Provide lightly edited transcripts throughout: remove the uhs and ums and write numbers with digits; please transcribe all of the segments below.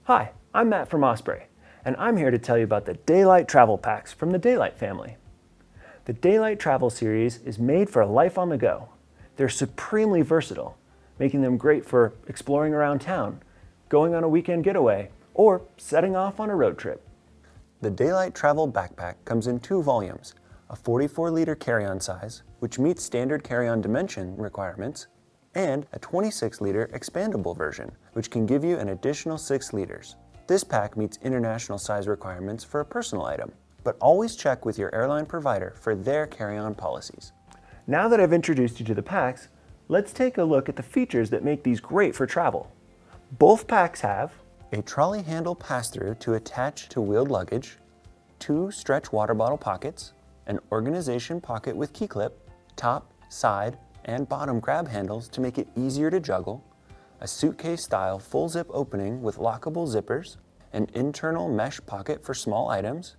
Hi, I'm Matt from Osprey, and I'm here to tell you about the Daylite travel packs from the Daylite family. The Daylite travel series is made for a life on the go. They're supremely versatile, making them great for exploring around town, going on a weekend getaway, or setting off on a road trip. The Daylite travel backpack comes in 2 volumes, a 44-liter carry-on size, which meets standard carry-on dimension requirements, and a 26-liter expandable version, which can give you an additional 6 liters. This pack meets international size requirements for a personal item, but always check with your airline provider for their carry-on policies. Now that I've introduced you to the packs, let's take a look at the features that make these great for travel. Both packs have a trolley handle pass-through to attach to wheeled luggage, 2 stretch water bottle pockets, an organization pocket with key clip, top, side, and bottom grab handles to make it easier to juggle, a suitcase-style full zip opening with lockable zippers, an internal mesh pocket for small items,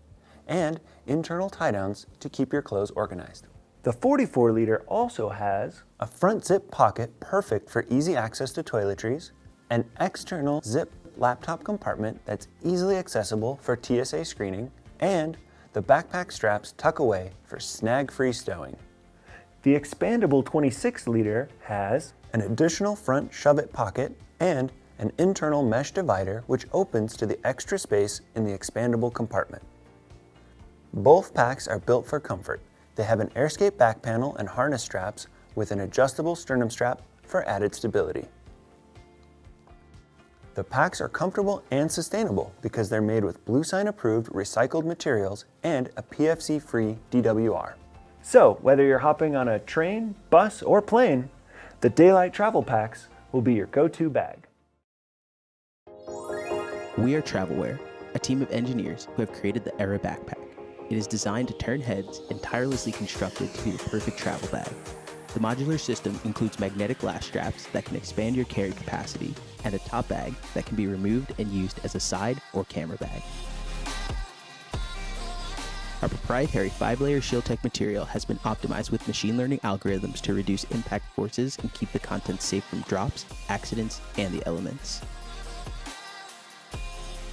and internal tie-downs to keep your clothes organized. The 44-liter also has a front zip pocket perfect for easy access to toiletries, an external zip laptop compartment that's easily accessible for TSA screening, and the backpack straps tuck away for snag-free stowing. The expandable 26-liter has an additional front shove-it pocket and an internal mesh divider which opens to the extra space in the expandable compartment. Both packs are built for comfort. They have an AirScape back panel and harness straps with an adjustable sternum strap for added stability. The packs are comfortable and sustainable because they're made with Bluesign approved recycled materials and a PFC-free DWR. So, whether you're hopping on a train, bus, or plane, the Daylite travel packs will be your go-to bag. We are Travlwear, a team of engineers who have created the Era backpack. It is designed to turn heads and tirelessly constructed to be the perfect travel bag. The modular system includes magnetic lash straps that can expand your carry capacity and a top bag that can be removed and used as a side or camera bag. Our proprietary 5-layer ShieldTech material has been optimized with machine learning algorithms to reduce impact forces and keep the contents safe from drops, accidents, and the elements.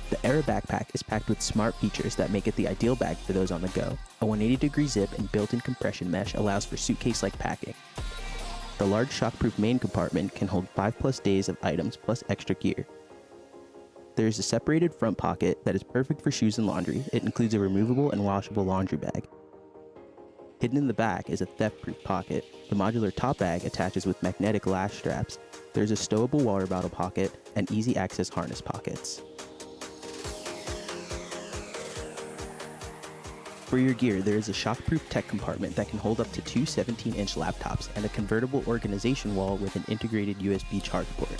The Era backpack is packed with smart features that make it the ideal bag for those on the go. A 180-degree zip and built-in compression mesh allows for suitcase-like packing. The large shockproof main compartment can hold 5+ days of items plus extra gear. There is a separated front pocket that is perfect for shoes and laundry. It includes a removable and washable laundry bag. Hidden in the back is a theft-proof pocket. The modular top bag attaches with magnetic lash straps. There is a stowable water bottle pocket and easy access harness pockets. For your gear, there is a shockproof tech compartment that can hold up to 2 17-inch laptops and a convertible organization wall with an integrated USB charge port.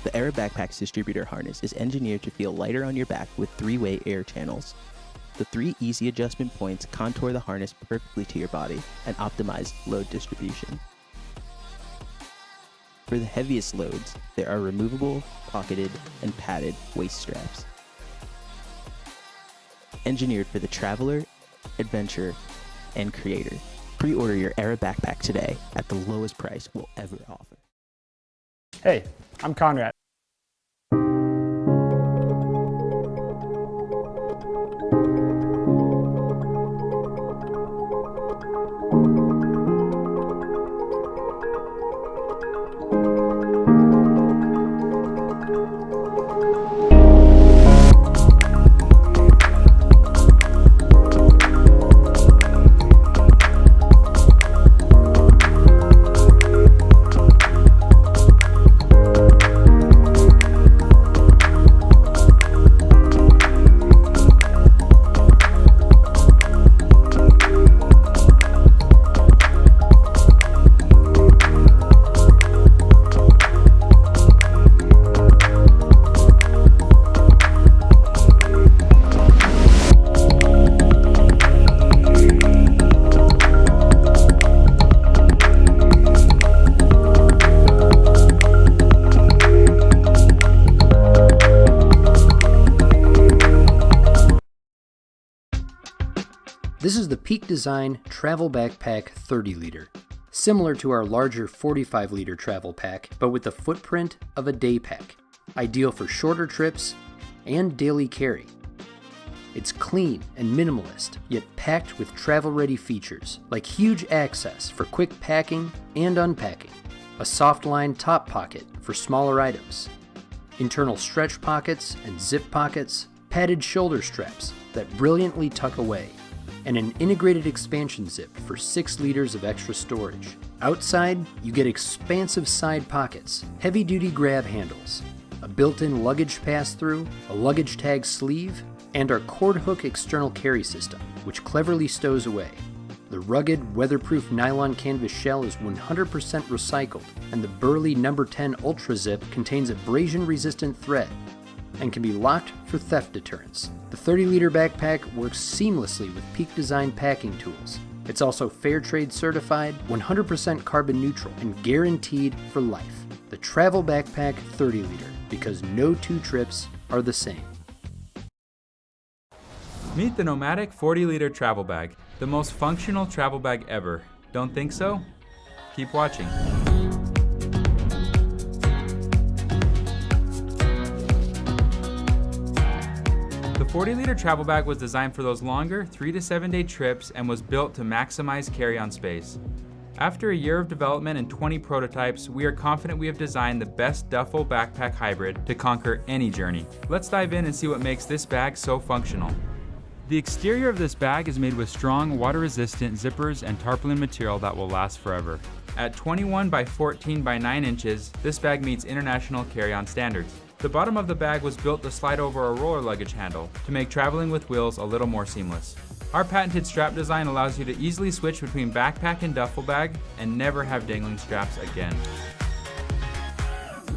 The Era backpack's distributor harness is engineered to feel lighter on your back with 3-way air channels. The 3 easy adjustment points contour the harness perfectly to your body and optimize load distribution. For the heaviest loads, there are removable, pocketed, and padded waist straps. Engineered for the traveler, adventurer, and creator. Pre-order your Era backpack today at the lowest price we'll ever offer. Hey, I'm Conrad. This is the Peak Design Travel Backpack 30 liter. similar to our larger 45-liter travel pack, but with the footprint of a Daypack, ideal for shorter trips and daily carry. It's clean and minimalist, yet packed with travel-ready features, like huge access for quick packing and unpacking, a soft-line top pocket for smaller items, internal stretch pockets and zip pockets, padded shoulder straps that brilliantly tuck away, and an integrated expansion zip for 6 liters of extra storage. Outside, you get expansive side pockets, heavy-duty grab handles, a built-in luggage pass-through, a luggage tag sleeve, and our cord hook external carry system, which cleverly stows away. The rugged, weatherproof nylon canvas shell is 100% recycled, and the burly No. 10 Ultra Zip contains abrasion-resistant thread and can be locked for theft deterrence. The 30-liter backpack works seamlessly with Peak Design packing tools. It's also Fair Trade certified, 100% carbon neutral, and guaranteed for life. The Travel Backpack 30-liter, because no 2 trips are the same. Meet the NOMATIC 40-liter travel bag, the most functional travel bag ever. Don't think so? Keep watching. The 40-liter travel bag was designed for those longer 3 to 7 day trips and was built to maximize carry-on space. After a year of development and 20 prototypes, we are confident we have designed the best duffel backpack hybrid to conquer any journey. Let's dive in and see what makes this bag so functional. The exterior of this bag is made with strong, water-resistant zippers and tarpaulin material that will last forever. At 21 by 14 by 9 inches, this bag meets international carry-on standards. The bottom of the bag was built to slide over a roller luggage handle to make traveling with wheels a little more seamless. Our patented strap design allows you to easily switch between backpack and duffel bag and never have dangling straps again.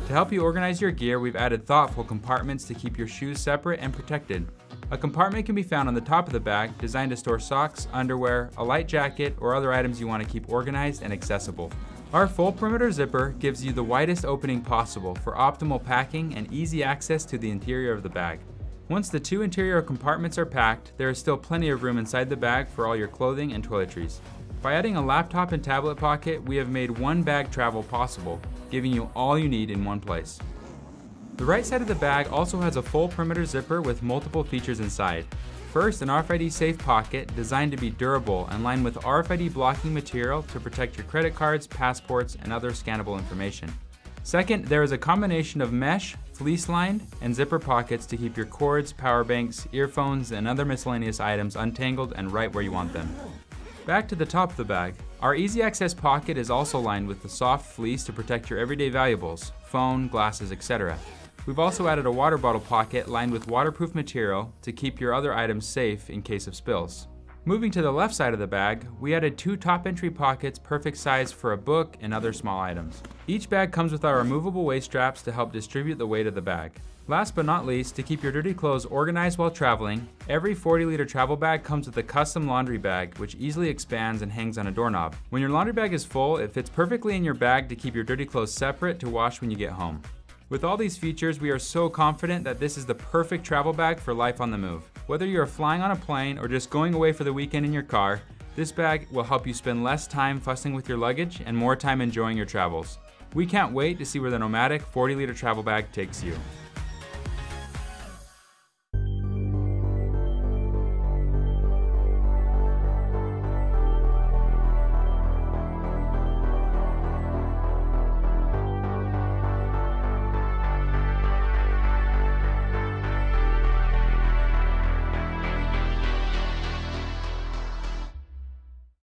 To help you organize your gear, we've added thoughtful compartments to keep your shoes separate and protected. A compartment can be found on the top of the bag, designed to store socks, underwear, a light jacket, or other items you want to keep organized and accessible. Our full perimeter zipper gives you the widest opening possible for optimal packing and easy access to the interior of the bag. Once the 2 interior compartments are packed, there is still plenty of room inside the bag for all your clothing and toiletries. By adding a laptop and tablet pocket, we have made one bag travel possible, giving you all you need in one place. The right side of the bag also has a full perimeter zipper with multiple features inside. First, an RFID safe pocket designed to be durable and lined with RFID blocking material to protect your credit cards, passports, and other scannable information. Second, there is a combination of mesh, fleece-lined, and zipper pockets to keep your cords, power banks, earphones, and other miscellaneous items untangled and right where you want them. Back to the top of the bag. Our easy access pocket is also lined with the soft fleece to protect your everyday valuables, phone, glasses, etc. We've also added a water bottle pocket lined with waterproof material to keep your other items safe in case of spills. Moving to the left side of the bag, we added 2 top entry pockets perfect size for a book and other small items. Each bag comes with our removable waist straps to help distribute the weight of the bag. Last but not least, to keep your dirty clothes organized while traveling, every 40-liter travel bag comes with a custom laundry bag which easily expands and hangs on a doorknob. When your laundry bag is full, it fits perfectly in your bag to keep your dirty clothes separate to wash when you get home. With all these features, we are so confident that this is the perfect travel bag for life on the move. Whether you're flying on a plane or just going away for the weekend in your car, this bag will help you spend less time fussing with your luggage and more time enjoying your travels. We can't wait to see where the NOMATIC 40-liter travel bag takes you.